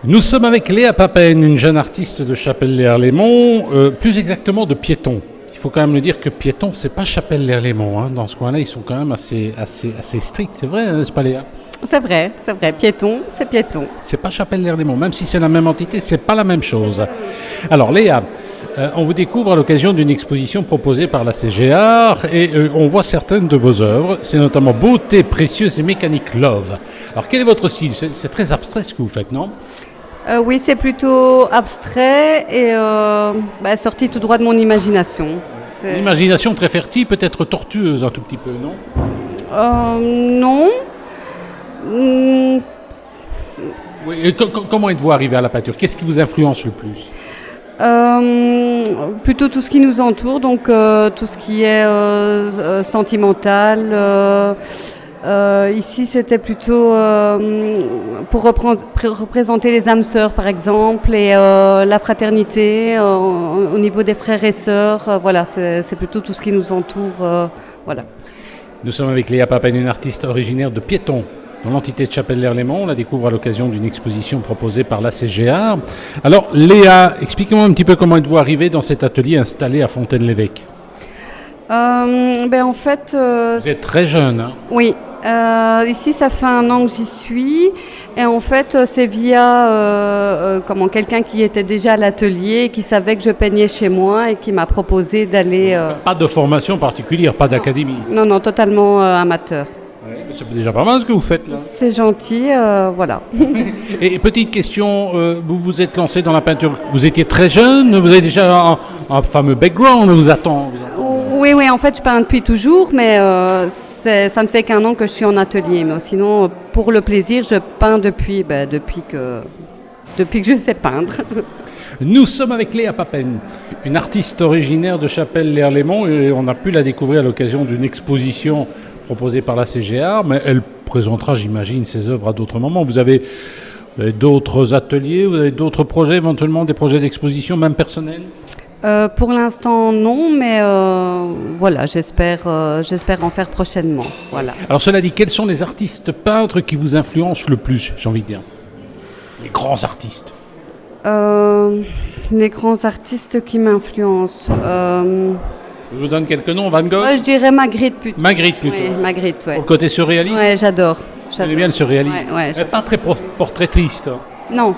Nous sommes avec Léa Papen, une jeune artiste de Chapelle-Lès-Arlémont, plus exactement de Piéton. Il faut quand même le dire que Piéton, c'est pas Chapelle-Lès-Arlémont. Hein. Dans ce coin-là, ils sont quand même assez stricts, c'est vrai, n'est-ce pas Léa? C'est vrai. Piéton, c'est Piéton. C'est pas Chapelle-Lès-Arlémont, même si c'est la même entité, c'est pas la même chose. Alors Léa, on vous découvre à l'occasion d'une exposition proposée par la CGA et on voit certaines de vos œuvres. C'est notamment Beauté précieuse et mécanique Love. Alors quel est votre style? C'est très abstrait ce que vous faites, non? Oui, c'est plutôt abstrait et sorti tout droit de mon imagination. Une imagination très fertile, peut-être tortueuse un tout petit peu, non? Non. Oui, et comment êtes-vous arrivé à la peinture? Qu'est-ce qui vous influence le plus? Plutôt tout ce qui nous entoure, donc tout ce qui est sentimental. Ici, c'était plutôt pour représenter les âmes sœurs, par exemple, et la fraternité au niveau des frères et sœurs. Voilà, c'est plutôt tout ce qui nous entoure. Voilà. Nous sommes avec Léa Papen, une artiste originaire de Piéton, dans l'entité de Chapelle-Lès-Arlémont. On la découvre à l'occasion d'une exposition proposée par la CGA. Alors, Léa, expliquez-moi un petit peu comment êtes-vous arrivée dans cet atelier installé à Fontaine-l'Évêque. En fait... Vous êtes très jeune, hein? Oui. Ici, ça fait 1 an que j'y suis. Et en fait, c'est via quelqu'un qui était déjà à l'atelier, qui savait que je peignais chez moi et qui m'a proposé d'aller... Pas de formation particulière, pas d'académie? Non, totalement amateur. Ouais, c'est déjà pas mal ce que vous faites là. C'est gentil, voilà. Et petite question, vous vous êtes lancé dans la peinture, vous étiez très jeune, vous avez déjà un fameux background, vous attend. Oui, en fait, je peins depuis toujours, mais ça ne fait qu'1 an que je suis en atelier. Mais sinon, pour le plaisir, je peins depuis que je sais peindre. Nous sommes avec Léa Papen, une artiste originaire de Chapelle-Lès-Arlémont, et on a pu la découvrir à l'occasion d'une exposition proposée par la CGA, mais elle présentera, j'imagine, ses œuvres à d'autres moments. Vous avez d'autres ateliers, vous avez d'autres projets, éventuellement des projets d'exposition, même personnels? Pour l'instant, non, mais voilà, j'espère en faire prochainement. Voilà. Alors cela dit, quels sont les artistes peintres qui vous influencent le plus, j'ai envie de dire? Les grands artistes. Les grands artistes qui m'influencent. Je vous donne quelques noms, Van Gogh? Je dirais Magritte plutôt. Magritte plutôt. Oui, Magritte, ouais. Pour le côté surréaliste? Ouais, j'adore. Vous aimez bien le surréalisme? Ouais, pas très portraitiste. Non,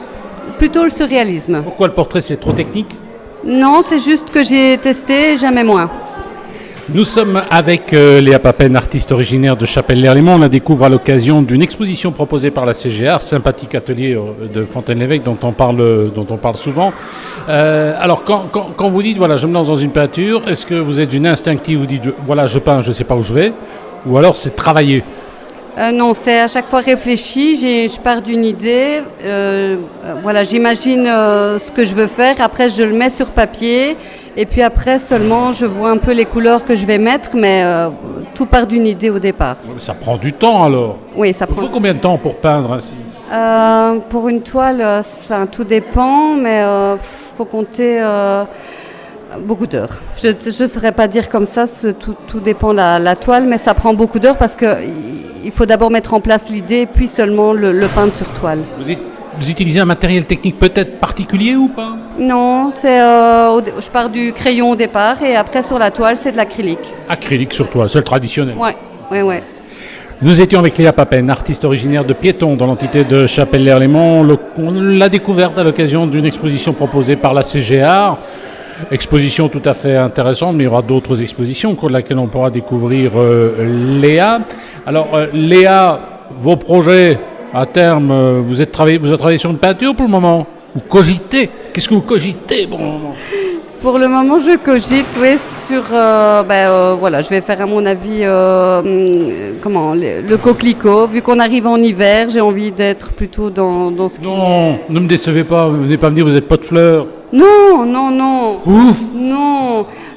plutôt le surréalisme. Pourquoi le portrait, c'est trop technique? Non, c'est juste que j'ai testé, jamais moins. Nous sommes avec Léa Papen, artiste originaire de Chapelle-Lès-Arlémont. On la découvre à l'occasion d'une exposition proposée par la CGA, sympathique atelier de Fontaine-l'Évêque dont on parle souvent. Alors, quand vous dites, voilà, je me lance dans une peinture, est-ce que vous êtes une instinctive, vous dites, voilà, je peins, je ne sais pas où je vais, ou alors c'est travailler? Non, c'est à chaque fois réfléchi, je pars d'une idée, voilà, j'imagine ce que je veux faire, après je le mets sur papier, et puis après seulement je vois un peu les couleurs que je vais mettre, mais tout part d'une idée au départ. Ça prend du temps alors? Oui, ça prend. Il faut combien de temps pour peindre ainsi? Pour une toile, tout dépend, mais faut compter... beaucoup d'heures. Je ne saurais pas dire comme ça, tout dépend de la toile, mais ça prend beaucoup d'heures parce qu'il faut d'abord mettre en place l'idée, puis seulement le peindre sur toile. Vous utilisez un matériel technique peut-être particulier ou pas? Non, je pars du crayon au départ et après sur la toile, c'est de l'acrylique. Acrylique sur toile, c'est le traditionnel. Ouais. Nous étions avec Léa Papen, artiste originaire de Piéton, dans l'entité de Chapelle-Lès-Arlémont. On l'a découverte à l'occasion d'une exposition proposée par la CGA. Exposition tout à fait intéressante, mais il y aura d'autres expositions au cours de laquelle on pourra découvrir Léa. Alors Léa, vos projets à terme, vous avez travaillé sur une peinture pour le moment? Vous cogitez? Qu'est-ce que vous cogitez pour le moment? Pour le moment, je cogite, oui, sur... voilà, je vais faire à mon avis le coquelicot. Vu qu'on arrive en hiver, j'ai envie d'être plutôt dans ce qui... Non, ne me décevez pas, vous venez pas me dire que vous n'êtes pas de fleurs. Non. Ouf.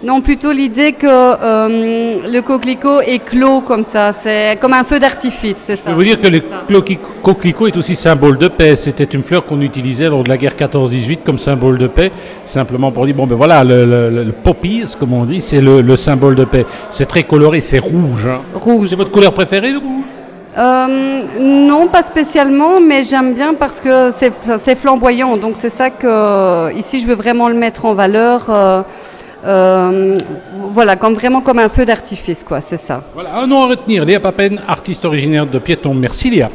Non, plutôt l'idée que le coquelicot est clos comme ça. C'est comme un feu d'artifice, c'est ça. Je veux dire que le coquelicot est aussi symbole de paix. C'était une fleur qu'on utilisait lors de la guerre 14-18 comme symbole de paix. Simplement pour dire, voilà, le poppies, comme on dit, c'est le symbole de paix. C'est très coloré, c'est rouge. Hein. Rouge. C'est votre couleur préférée, le rouge? Non, pas spécialement, mais j'aime bien parce que c'est flamboyant. Donc c'est ça que ici je veux vraiment le mettre en valeur. Voilà, vraiment comme un feu d'artifice, quoi. C'est ça. Voilà, un nom à retenir, Léa Papen, artiste originaire de Piéton. Merci Léa.